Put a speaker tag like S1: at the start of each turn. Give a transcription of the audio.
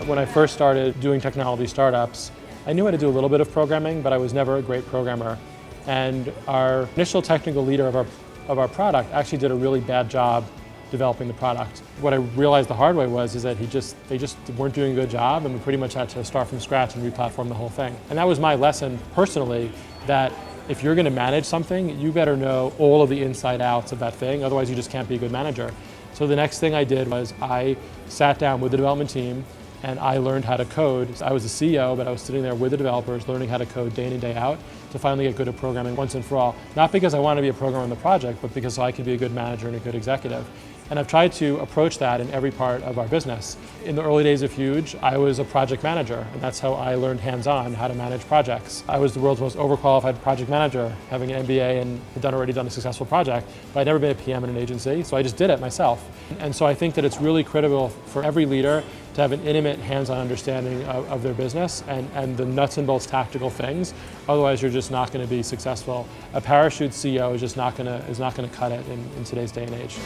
S1: When I first started doing technology startups, I knew how to do a little bit of programming, but I was never a great programmer. And our initial technical leader of our product actually did a really bad job developing the product. What I realized the hard way is that they just weren't doing a good job, and we pretty much had to start from scratch and re-platform the whole thing. And that was my lesson personally, that if you're going to manage something, you better know all of the inside outs of that thing, otherwise you just can't be a good manager. So the next thing I did was I sat down with the development team and I learned how to code. I was the CEO, but I was sitting there with the developers learning how to code day in and day out to finally get good at programming once and for all. Not because I want to be a programmer on the project, but because I can be a good manager and a good executive. And I've tried to approach that in every part of our business. In the early days of Huge, I was a project manager, and that's how I learned hands-on how to manage projects. I was the world's most overqualified project manager, having an MBA and had already done a successful project, but I'd never been a PM in an agency, so I just did it myself. And so I think that it's really critical for every leader to have an intimate, hands-on understanding of their business and the nuts and bolts tactical things. Otherwise, you're just not going to be successful. A parachute CEO is just not going to cut it in today's day and age.